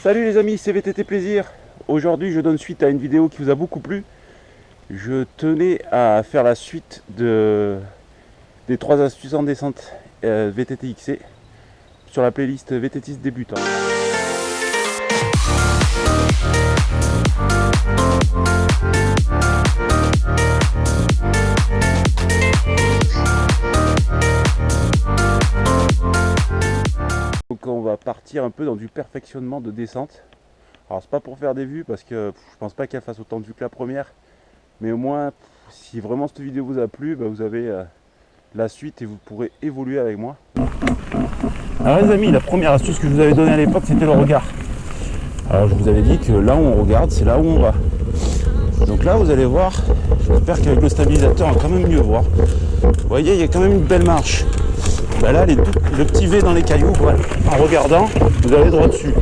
Salut les amis, c'est VTT Plaisir. Aujourd'hui je donne suite à une vidéo qui vous a beaucoup plu. Je tenais à faire la suite des 3 astuces en descente VTT XC sur la playlist VTTiste débutant. Donc on va partir un peu dans du perfectionnement de descente. Alors c'est pas pour faire des vues parce que je pense pas qu'elle fasse autant de vues que la première. Mais au moins si vraiment cette vidéo vous a plu, vous avez la suite et vous pourrez évoluer avec moi. Alors les amis, la première astuce que je vous avais donnée à l'époque c'était le regard. Alors je vous avais dit que là où on regarde c'est là où on va. Donc là vous allez voir, j'espère qu'avec le stabilisateur on va quand même mieux voir. Vous voyez il y a quand même une belle marche. Là le petit V dans les cailloux, voilà. En regardant vous allez droit dessus.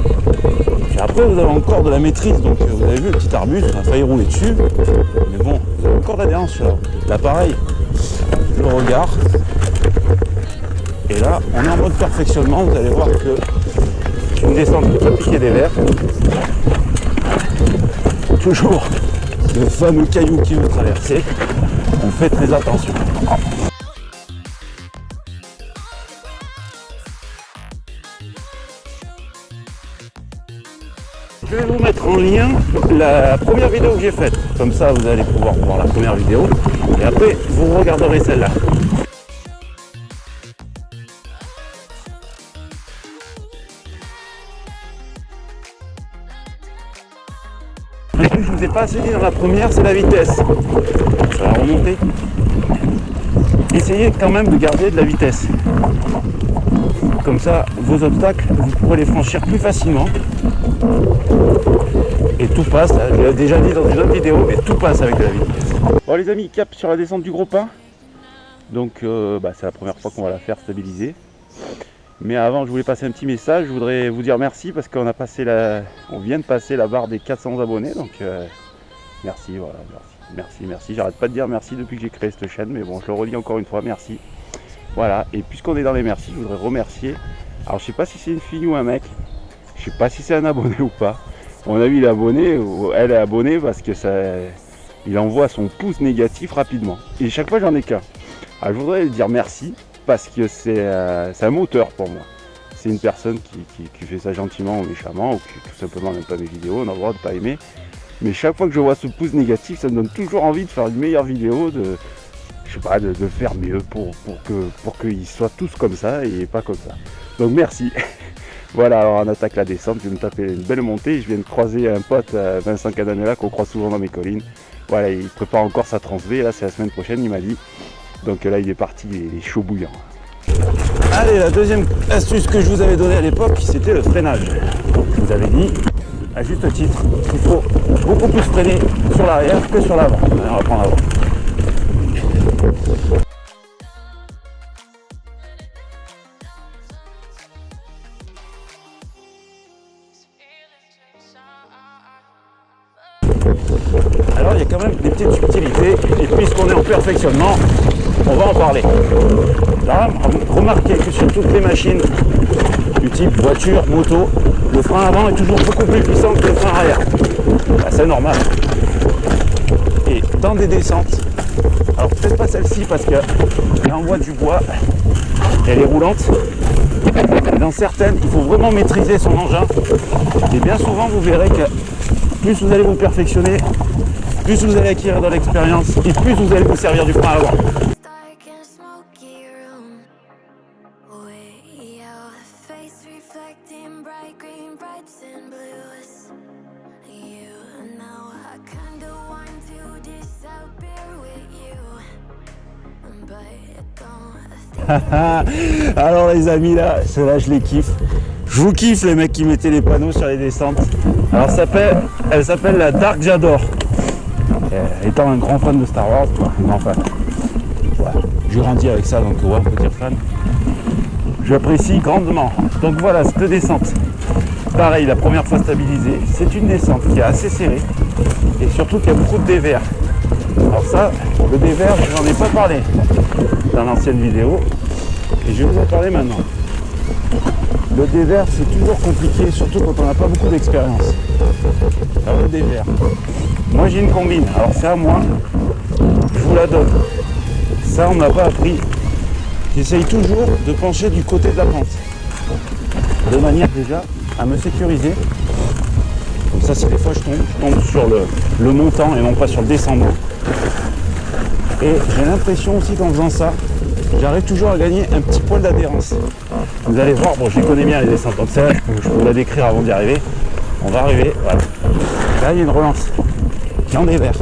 Puis après vous avez encore de la maîtrise, donc vous avez vu le petit arbuste, on a failli rouler dessus. Mais bon, vous avez encore de l'adhérence là. Là pareil, le regard. Et là on est en mode perfectionnement, vous allez voir que c'est une descente qui peut piquer des verres. Toujours le fameux caillou qui veut traverser, on fait très attention. Je vais vous mettre en lien la première vidéo que j'ai faite, comme ça vous allez pouvoir voir la première vidéo et après vous regarderez celle-là. Ce que je ne vous ai pas assez dit dans la première, c'est la vitesse. Ça va remonter. Essayez quand même de garder de la vitesse. Comme ça, vos obstacles, vous pourrez les franchir plus facilement. Et tout passe, je l'ai déjà dit dans une autre vidéo, mais tout passe avec de la vitesse. Bon les amis, cap sur la descente du Gros Pin. Donc c'est la première fois qu'on va la faire stabiliser. Mais avant, je voulais passer un petit message. Je voudrais vous dire merci parce qu'on vient de passer la barre des 400 abonnés. Donc merci, voilà, merci. J'arrête pas de dire merci depuis que j'ai créé cette chaîne, mais bon, je le redis encore une fois, merci. Voilà, et puisqu'on est dans les merci, je voudrais remercier. Alors je sais pas si c'est une fille ou un mec, je sais pas si c'est un abonné ou pas. À mon avis, il est abonné, ou elle est abonnée parce que il envoie son pouce négatif rapidement. Et chaque fois j'en ai qu'un. Alors je voudrais dire merci parce que c'est un moteur pour moi. C'est une personne qui fait ça gentiment ou méchamment, ou qui tout simplement n'aime pas mes vidéos, on a le droit de pas aimer. Mais chaque fois que je vois ce pouce négatif, ça me donne toujours envie de faire une meilleure vidéo, de faire mieux pour qu'ils soient tous comme ça et pas comme ça. Donc merci. Voilà, alors on attaque la descente, je vais me taper une belle montée. Je viens de croiser un pote, Vincent Cadanella, qu'on croise souvent dans mes collines. Voilà, il prépare encore sa trans V, là c'est la semaine prochaine, il m'a dit. Donc là il est parti, il est chaud bouillant. Allez, la deuxième astuce que je vous avais donnée à l'époque, c'était le freinage. Je vous avais dit, à juste titre, qu'il faut beaucoup plus freiner sur l'arrière que sur l'avant. On va prendre l'avant. Alors il y a quand même des petites subtilités et puisqu'on est en perfectionnement, on va en parler. Là, remarquez que sur toutes les machines du type voiture, moto, le frein avant est toujours beaucoup plus puissant que le frein arrière. C'est normal. Et dans des descentes, alors peut-être pas celle-ci parce qu'elle envoie du bois, elle est roulante. Dans certaines, il faut vraiment maîtriser son engin. Et bien souvent, vous verrez que plus vous allez vous perfectionner, plus vous allez acquérir de l'expérience et plus vous allez vous servir du frein avant. Alors les amis, là, celle-là je les kiffe. Je vous kiffe les mecs qui mettaient les panneaux sur les descentes. Alors elle s'appelle la Dark J'adore. Étant un grand fan de Star Wars, un grand fan. Ouais, j'ai grandi avec ça, donc ouais, on peut dire fan. J'apprécie grandement. Donc voilà, cette descente. Pareil, la première fois stabilisée, c'est une descente qui est assez serrée et surtout qui a beaucoup de dévers. Alors ça, le dévers, je n'en ai pas parlé dans l'ancienne vidéo et je vais vous en parler maintenant. Le dévers, c'est toujours compliqué, surtout quand on n'a pas beaucoup d'expérience. Alors le dévers. Moi j'ai une combine, alors c'est à moi, je vous la donne. Ça on ne m'a pas appris. J'essaye toujours de pencher du côté de la pente. De manière déjà à me sécuriser. Comme ça si des fois je tombe sur le montant et non pas sur le descendant. Et j'ai l'impression aussi qu'en faisant ça, j'arrive toujours à gagner un petit poil d'adhérence. Vous allez voir, bon je connais bien les descentes, donc c'est vrai que je peux vous la décrire avant d'y arriver. On va arriver, voilà. Là il y a une relance qui est en dévers.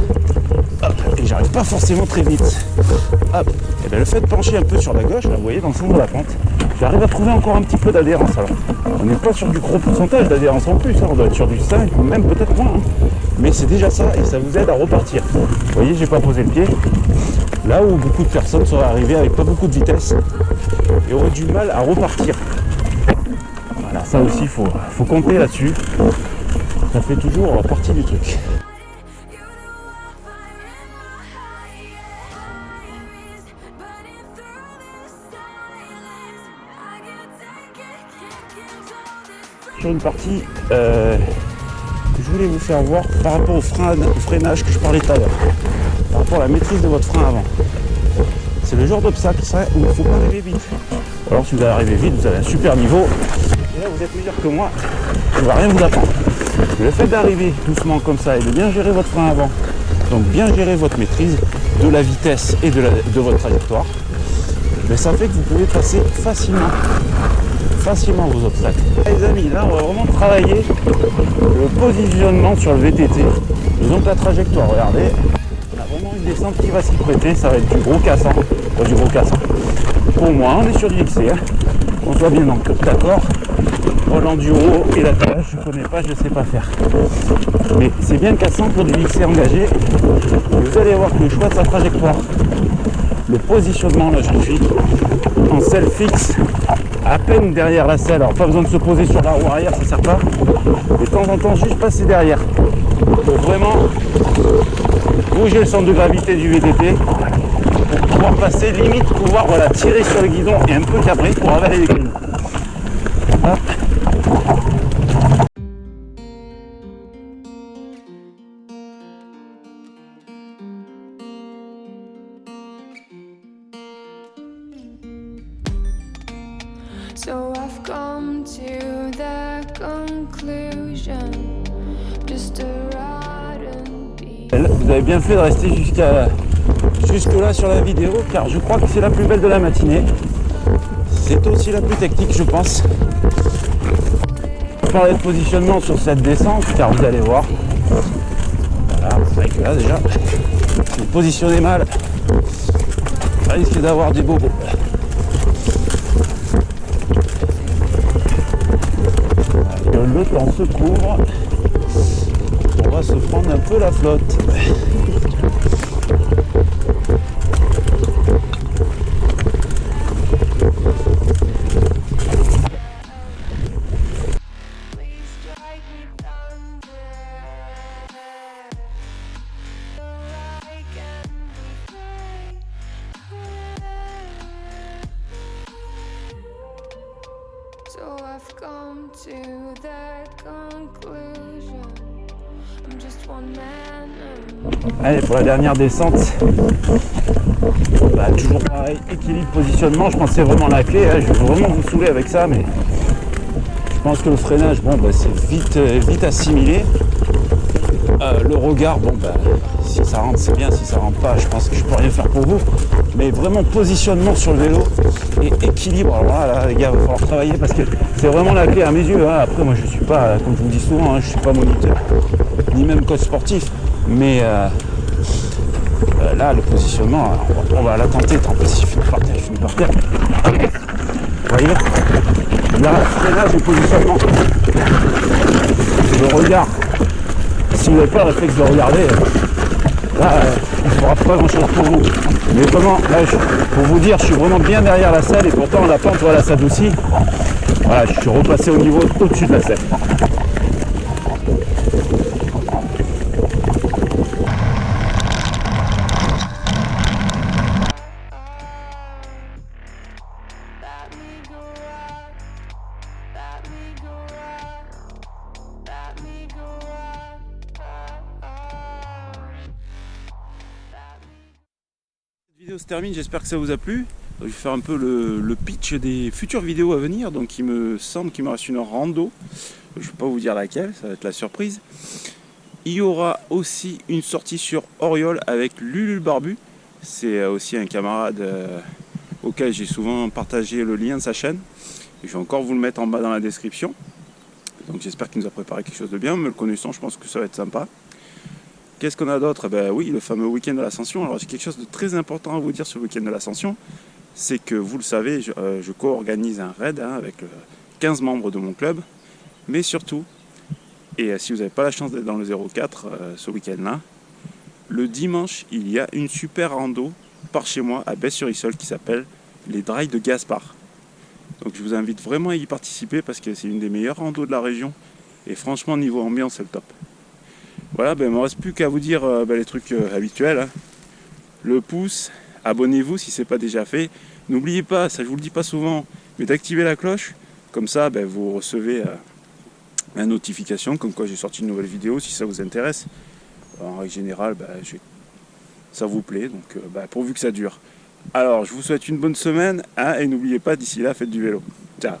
Hop, et j'arrive pas forcément très vite. Hop, et bien le fait de pencher un peu sur la gauche, là, vous voyez dans le fond de la pente, j'arrive à trouver encore un petit peu d'adhérence. Alors, on n'est pas sur du gros pourcentage d'adhérence en plus, hein, on doit être sur du 5 ou même peut-être moins. Hein. Mais c'est déjà ça et ça vous aide à repartir. Vous voyez, j'ai pas posé le pied. Là où beaucoup de personnes seraient arrivées avec pas beaucoup de vitesse et auraient du mal à repartir. Voilà, ça aussi, faut compter là-dessus. Ça fait toujours partie du truc. Sur une partie que je voulais vous faire voir par rapport au freinage que je parlais tout à l'heure, par rapport à la maîtrise de votre frein avant. C'est le genre d'obstacle où il ne faut pas arriver vite. Ou alors si vous allez arriver vite, vous avez un super niveau, et là vous êtes meilleur que moi, je ne vais rien vous apprendre. Mais le fait d'arriver doucement comme ça et de bien gérer votre frein avant, donc bien gérer votre maîtrise de la vitesse et de votre trajectoire, mais ça fait que vous pouvez passer facilement vos obstacles. Les amis, là on va vraiment travailler le positionnement sur le VTT. Donc la trajectoire, regardez, on a vraiment une descente qui va s'y prêter, ça va être du gros cassant, pas du gros cassant. Pour moi, on est sur du XC, hein. On soit bien d'accord. Pour l'enduro et la tâche, je connais pas, je sais pas faire. Mais c'est bien cassant pour du XC engagé. Et vous allez voir que le choix de sa trajectoire, le positionnement, là je suis en selle fixe, à peine derrière la selle. Alors pas besoin de se poser sur la roue arrière, ça sert pas. De temps en temps, juste passer derrière. Pour vraiment bouger le centre de gravité du VTT. Pour pouvoir passer, limite pouvoir voilà, tirer sur le guidon et un peu cabrer pour avaler les guidons. Hop. So I've come to the conclusion, just a rotten beat. Vous avez bien fait de rester jusque là sur la vidéo, car je crois que c'est la plus belle de la matinée. C'est aussi la plus technique, je pense. Je vais parler de positionnement sur cette descente, car vous allez voir. Voilà, avec là déjà, si vous positionnez mal, ça risque d'avoir des bobos. Le temps se couvre, on va se prendre un peu la flotte. So I've come to the conclusion, I'm just one man. Allez, pour la dernière descente, bah, toujours pareil, équilibre, positionnement, je pense que c'est vraiment la clé, hein. Je vais vraiment vous saouler avec ça, mais je pense que le freinage, bon, bah, c'est vite assimilé. Le regard, bon, bah, si ça rentre c'est bien, si ça rentre pas, je pense que je peux rien faire pour vous, mais vraiment positionnement sur le vélo et équilibre. Alors là les gars, il va falloir travailler parce que c'est vraiment la clé à mes yeux, hein. Après moi je suis pas, comme je vous dis souvent, hein, je suis pas moniteur ni même coach sportif, mais là le positionnement, on va la tenter. Tant pis si je finis par terre, vous voyez, là freinage et positionnement, le regard. Si vous n'avez pas le réflexe de regarder, là, on ne fera pas grand chose pour vous. Mais vraiment, là, pour vous dire, je suis vraiment bien derrière la selle et pourtant la pente, voilà, s'adoucit. Voilà, je suis repassé au niveau au-dessus de la selle. Let me go out, La vidéo se termine, j'espère que ça vous a plu. Je vais faire un peu le pitch des futures vidéos à venir. Donc il me semble qu'il me reste une rando. Je ne vais pas vous dire laquelle, ça va être la surprise. Il y aura aussi une sortie sur Oriol avec Lulu le Barbu. C'est aussi un camarade auquel j'ai souvent partagé le lien de sa chaîne. Je vais encore vous le mettre en bas dans la description. Donc j'espère qu'il nous a préparé quelque chose de bien. Me le connaissant, je pense que ça va être sympa. Qu'est-ce qu'on a d'autre? Ben oui, le fameux week-end de l'Ascension. Alors j'ai quelque chose de très important à vous dire sur le week-end de l'Ascension. C'est que vous le savez, je co-organise un raid avec 15 membres de mon club. Mais surtout, et si vous n'avez pas la chance d'être dans le 04 ce week-end-là, le dimanche, il y a une super rando par chez moi à Besse-sur-Issole qui s'appelle les Drives de Gaspard. Donc je vous invite vraiment à y participer parce que c'est une des meilleures randos de la région. Et franchement, niveau ambiance, c'est le top. Voilà, ben, il ne me reste plus qu'à vous dire les trucs habituels. Hein. Le pouce, abonnez-vous si ce n'est pas déjà fait. N'oubliez pas, ça je vous le dis pas souvent, mais d'activer la cloche. Comme ça, ben, vous recevez une notification comme quoi j'ai sorti une nouvelle vidéo si ça vous intéresse. En règle générale, ben, ça vous plaît, donc pourvu que ça dure. Alors, je vous souhaite une bonne semaine, hein, et n'oubliez pas, d'ici là, faites du vélo. Ciao.